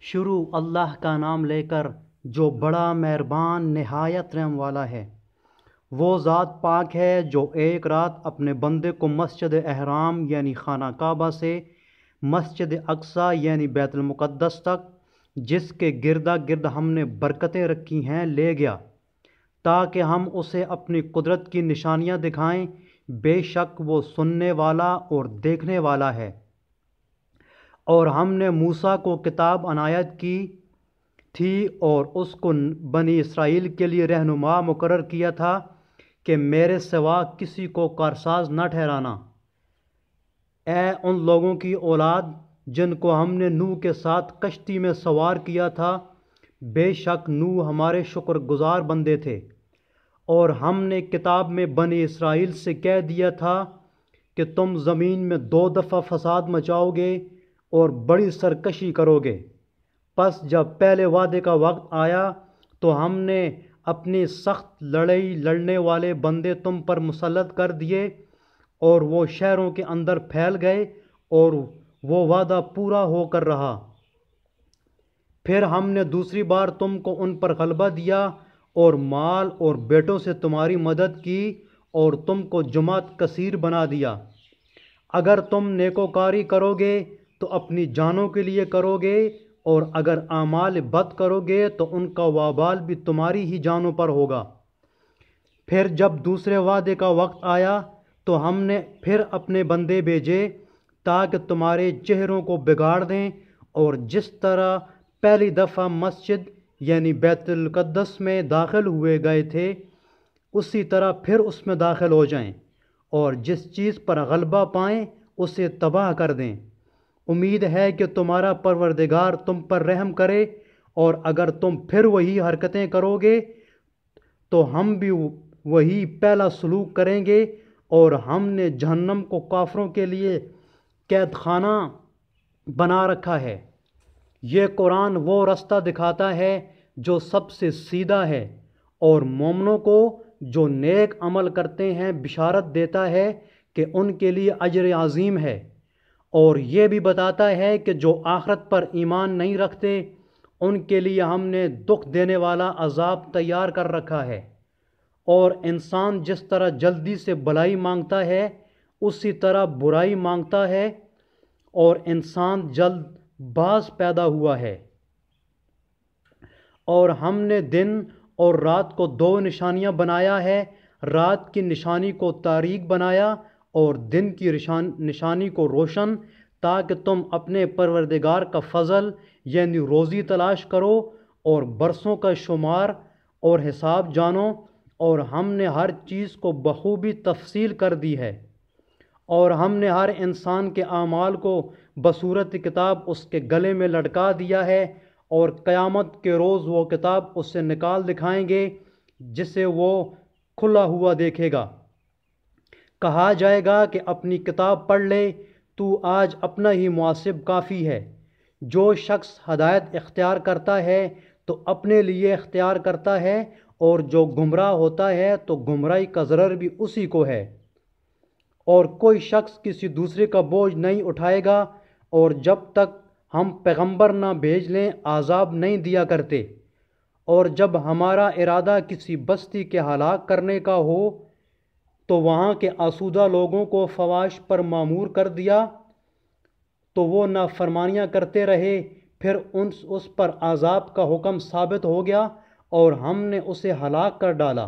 شروع اللہ کا نام لے کر جو بڑا مہربان نہایت رحم والا ہے۔ وہ ذات پاک ہے جو ایک رات اپنے بندے کو مسجد احرام یعنی خانہ کعبہ سے مسجد اقصیٰ یعنی بیت المقدس تک، جس کے گردا گرد ہم نے برکتیں رکھی ہیں، لے گیا تاکہ ہم اسے اپنی قدرت کی نشانیاں دکھائیں۔ بے شک وہ سننے والا اور دیکھنے والا ہے۔ اور ہم نے موسیٰ کو کتاب عنایت کی تھی اور اس کو بنی اسرائیل کے لیے رہنما مقرر کیا تھا کہ میرے سوا کسی کو کارساز نہ ٹھہرانا۔ اے ان لوگوں کی اولاد جن کو ہم نے نوح کے ساتھ کشتی میں سوار کیا تھا، بے شک نوح ہمارے شکر گزار بندے تھے۔ اور ہم نے کتاب میں بنی اسرائیل سے کہہ دیا تھا کہ تم زمین میں 2 دفعہ فساد مچاؤ گے اور بڑی سرکشی کرو گے۔ پس جب پہلے وعدے کا وقت آیا تو ہم نے اپنی سخت لڑائی لڑنے والے بندے تم پر مسلط کر دیے اور وہ شہروں کے اندر پھیل گئے اور وہ وعدہ پورا ہو کر رہا۔ پھر ہم نے دوسری بار تم کو ان پر غلبہ دیا اور مال اور بیٹوں سے تمہاری مدد کی اور تم کو جماعت کثیر بنا دیا۔ اگر تم نیکوکاری کرو گے تو اپنی جانوں کے لیے کرو گے، اور اگر اعمال بد کرو گے تو ان کا وبال بھی تمہاری ہی جانوں پر ہوگا۔ پھر جب دوسرے وعدے کا وقت آیا تو ہم نے پھر اپنے بندے بھیجے تاکہ تمہارے چہروں کو بگاڑ دیں، اور جس طرح پہلی دفعہ مسجد یعنی بیت المقدس میں داخل ہوئے گئے تھے، اسی طرح پھر اس میں داخل ہو جائیں، اور جس چیز پر غلبہ پائیں اسے تباہ کر دیں۔ امید ہے کہ تمہارا پروردگار تم پر رحم کرے، اور اگر تم پھر وہی حرکتیں کرو گے تو ہم بھی وہی پہلا سلوک کریں گے، اور ہم نے جہنم کو کافروں کے لیے قید خانہ بنا رکھا ہے۔ یہ قرآن وہ رستہ دکھاتا ہے جو سب سے سیدھا ہے، اور مومنوں کو جو نیک عمل کرتے ہیں بشارت دیتا ہے کہ ان کے لیے اجر عظیم ہے، اور یہ بھی بتاتا ہے کہ جو آخرت پر ایمان نہیں رکھتے ان کے لیے ہم نے دکھ دینے والا عذاب تیار کر رکھا ہے۔ اور انسان جس طرح جلدی سے بھلائی مانگتا ہے اسی طرح برائی مانگتا ہے، اور انسان جلد باز پیدا ہوا ہے۔ اور ہم نے دن اور رات کو 2 نشانیاں بنایا ہے، رات کی نشانی کو تاریک بنایا اور دن کی نشانی کو روشن، تاکہ تم اپنے پروردگار کا فضل یعنی روزی تلاش کرو اور برسوں کا شمار اور حساب جانو۔ اور ہم نے ہر چیز کو بخوبی تفصیل کر دی ہے، اور ہم نے ہر انسان کے اعمال کو بصورت کتاب اس کے گلے میں لٹکا دیا ہے، اور قیامت کے روز وہ کتاب اس سے نکال دکھائیں گے جسے وہ کھلا ہوا دیکھے گا۔ کہا جائے گا کہ اپنی کتاب پڑھ لے، تو آج اپنا ہی محاسب کافی ہے۔ جو شخص ہدایت اختیار کرتا ہے تو اپنے لیے اختیار کرتا ہے، اور جو گمراہ ہوتا ہے تو گمراہی کا ضرر بھی اسی کو ہے۔ اور کوئی شخص کسی دوسرے کا بوجھ نہیں اٹھائے گا، اور جب تک ہم پیغمبر نہ بھیج لیں عذاب نہیں دیا کرتے۔ اور جب ہمارا ارادہ کسی بستی کے ہلاک کرنے کا ہو تو وہاں کے آسودہ لوگوں کو فواش پر مامور کر دیا تو وہ نافرمانیاں کرتے رہے، پھر اس پر عذاب کا حکم ثابت ہو گیا اور ہم نے اسے ہلاک کر ڈالا۔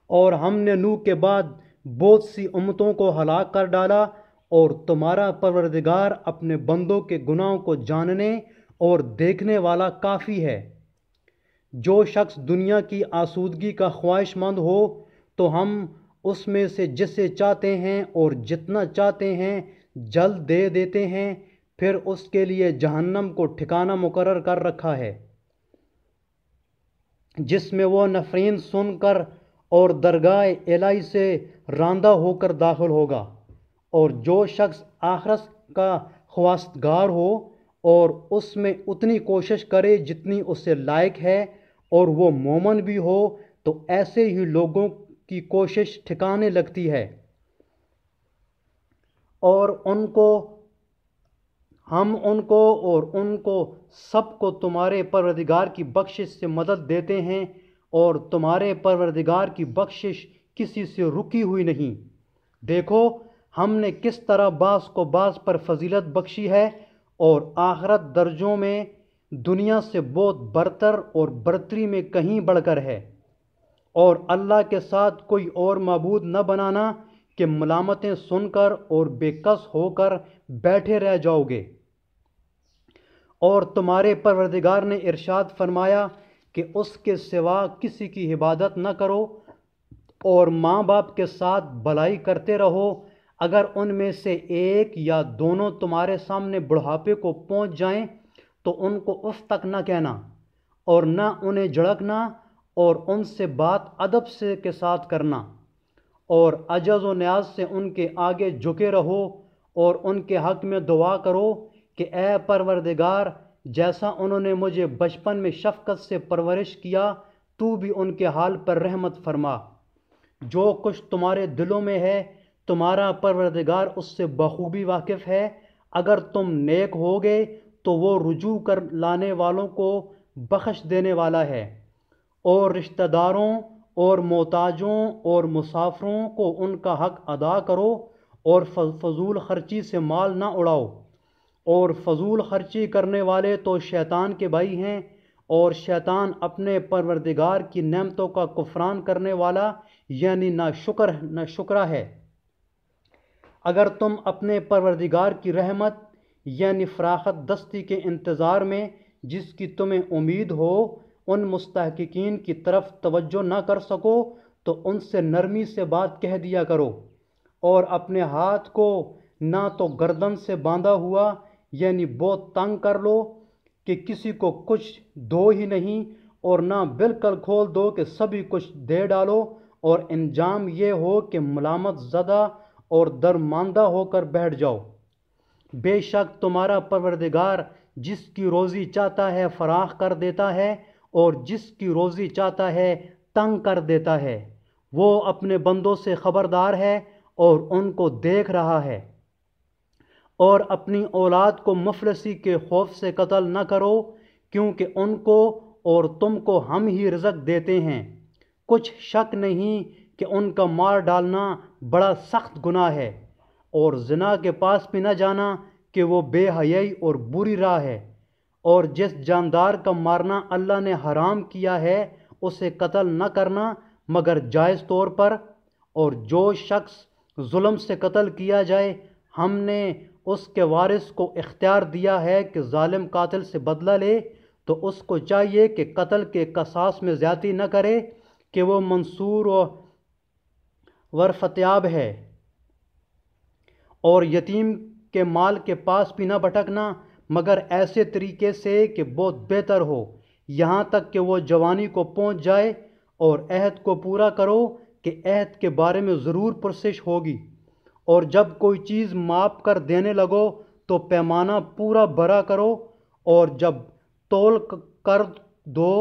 اور ہم نے نوح کے بعد بہت سی امتوں کو ہلاک کر ڈالا، اور تمہارا پروردگار اپنے بندوں کے گناہوں کو جاننے اور دیکھنے والا کافی ہے۔ جو شخص دنیا کی آسودگی کا خواہش مند ہو تو ہم اس میں سے جسے چاہتے ہیں اور جتنا چاہتے ہیں جلد دے دیتے ہیں، پھر اس کے لیے جہنم کو ٹھکانہ مقرر کر رکھا ہے جس میں وہ نفرین سن کر اور درگاہ الہی سے راندہ ہو کر داخل ہوگا۔ اور جو شخص آخرت کا خواستگار ہو اور اس میں اتنی کوشش کرے جتنی اس سے لائق ہے، اور وہ مومن بھی ہو، تو ایسے ہی لوگوں کی کوشش ٹھکانے لگتی ہے، اور ان کو ہم ان کو اور ان کو سب کو تمہارے پروردگار کی بخشش سے مدد دیتے ہیں، اور تمہارے پروردگار کی بخشش کسی سے رکی ہوئی نہیں۔ دیکھو ہم نے کس طرح بعض کو بعض پر فضیلت بخشی ہے، اور آخرت درجوں میں دنیا سے بہت برتر اور برتری میں کہیں بڑھ کر ہے۔ اور اللہ کے ساتھ کوئی اور معبود نہ بنانا کہ ملامتیں سن کر اور بے کس ہو کر بیٹھے رہ جاؤ گے۔ اور تمہارے پروردگار نے ارشاد فرمایا کہ اس کے سوا کسی کی عبادت نہ کرو، اور ماں باپ کے ساتھ بھلائی کرتے رہو۔ اگر ان میں سے ایک یا دونوں تمہارے سامنے بڑھاپے کو پہنچ جائیں تو ان کو اف تک نہ کہنا، اور نہ انہیں جھڑکنا، اور ان سے بات ادب سے کے ساتھ کرنا، اور عجز و نیاز سے ان کے آگے جھکے رہو، اور ان کے حق میں دعا کرو کہ اے پروردگار، جیسا انہوں نے مجھے بچپن میں شفقت سے پرورش کیا، تو بھی ان کے حال پر رحمت فرما۔ جو کچھ تمہارے دلوں میں ہے تمہارا پروردگار اس سے بخوبی واقف ہے۔ اگر تم نیک ہوگے تو وہ رجوع کر لانے والوں کو بخش دینے والا ہے۔ اور رشتہ داروں اور محتاجوں اور مسافروں کو ان کا حق ادا کرو، اور فضول خرچی سے مال نہ اڑاؤ۔ اور فضول خرچی کرنے والے تو شیطان کے بھائی ہیں، اور شیطان اپنے پروردگار کی نعمتوں کا کفران کرنے والا یعنی ناشکرا ہے۔ اگر تم اپنے پروردگار کی رحمت یعنی فراخت دستی کے انتظار میں جس کی تمہیں امید ہو ان مستحقین کی طرف توجہ نہ کر سکو تو ان سے نرمی سے بات کہہ دیا کرو، اور اپنے ہاتھ کو نہ تو گردن سے باندھا ہوا یعنی بہت تنگ کر لو کہ کسی کو کچھ دو ہی نہیں، اور نہ بالکل کھول دو کہ سبھی کچھ دے ڈالو، اور انجام یہ ہو کہ ملامت زدہ اور درماندہ ہو کر بیٹھ جاؤ۔ بے شک تمہارا پروردگار جس کی روزی چاہتا ہے فراخ کر دیتا ہے، اور جس کی روزی چاہتا ہے تنگ کر دیتا ہے۔ وہ اپنے بندوں سے خبردار ہے اور ان کو دیکھ رہا ہے۔ اور اپنی اولاد کو مفلسی کے خوف سے قتل نہ کرو، کیونکہ ان کو اور تم کو ہم ہی رزق دیتے ہیں۔ کچھ شک نہیں کہ ان کا مار ڈالنا بڑا سخت گناہ ہے، اور زنا کے پاس بھی نہ جانا کہ وہ بے حیائی اور بری راہ ہے۔ اور جس جاندار کا مارنا اللہ نے حرام کیا ہے اسے قتل نہ کرنا مگر جائز طور پر، اور جو شخص ظلم سے قتل کیا جائے ہم نے اس کے وارث کو اختیار دیا ہے کہ ظالم قاتل سے بدلہ لے، تو اس کو چاہیے کہ قتل کے قصاص میں زیادتی نہ کرے، کہ وہ منصور ورفتیاب ہے، اور یتیم کے مال کے پاس بھی نہ بھٹکنا مگر ایسے طریقے سے کہ بہت بہتر ہو، یہاں تک کہ وہ جوانی کو پہنچ جائے، اور عہد کو پورا کرو کہ عہد کے بارے میں ضرور پرسش ہوگی۔ اور جب کوئی چیز ماپ کر دینے لگو تو پیمانہ پورا بھرا کرو، اور جب تول کر دو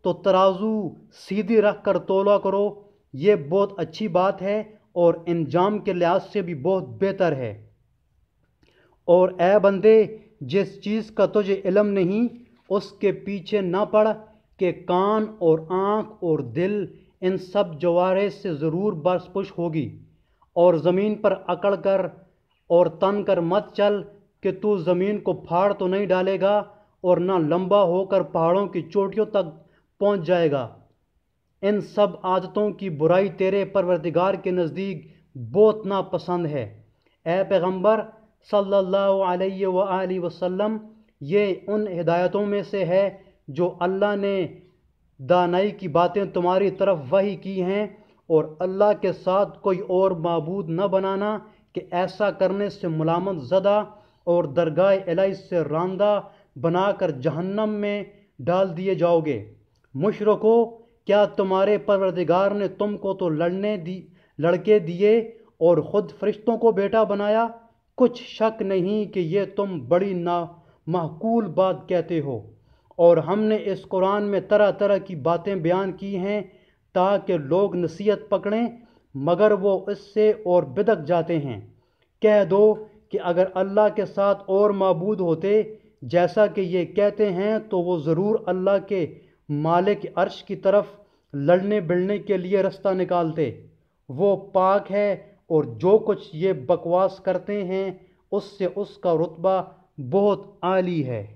تو ترازو سیدھی رکھ کر تولا کرو، یہ بہت اچھی بات ہے اور انجام کے لحاظ سے بھی بہت بہتر ہے۔ اور اے بندے، جس چیز کا تجھے علم نہیں اس کے پیچھے نہ پڑ کہ کان اور آنکھ اور دل ان سب جوارح سے ضرور برس پش ہوگی، اور زمین پر اکڑ کر اور تن کر مت چل کہ تو زمین کو پھاڑ تو نہیں ڈالے گا، اور نہ لمبا ہو کر پہاڑوں کی چوٹیوں تک پہنچ جائے گا۔ ان سب عادتوں کی برائی تیرے پروردگار کے نزدیک بہت ناپسند ہے۔ اے پیغمبر صلی اللہ علیہ وآلہ وسلم، یہ ان ہدایتوں میں سے ہے جو اللہ نے دانائی کی باتیں تمہاری طرف وحی کی ہیں، اور اللہ کے ساتھ کوئی اور معبود نہ بنانا کہ ایسا کرنے سے ملامت زدہ اور درگاہ الہی سے راندہ بنا کر جہنم میں ڈال دیے جاؤ گے۔ مشرکو، کیا تمہارے پروردگار نے تم کو تو لڑکے دیے اور خود فرشتوں کو بیٹا بنایا؟ کچھ شک نہیں کہ یہ تم بڑی نامعقول بات کہتے ہو۔ اور ہم نے اس قرآن میں طرح طرح کی باتیں بیان کی ہیں تاکہ لوگ نصیحت پکڑیں، مگر وہ اس سے اور بدک جاتے ہیں۔ کہہ دو کہ اگر اللہ کے ساتھ اور معبود ہوتے جیسا کہ یہ کہتے ہیں تو وہ ضرور اللہ کے مالک عرش کی طرف لڑنے بڑھنے کے لیے رستہ نکالتے۔ وہ پاک ہے اور جو کچھ یہ بکواس کرتے ہیں اس سے اس کا رتبہ بہت عالی ہے۔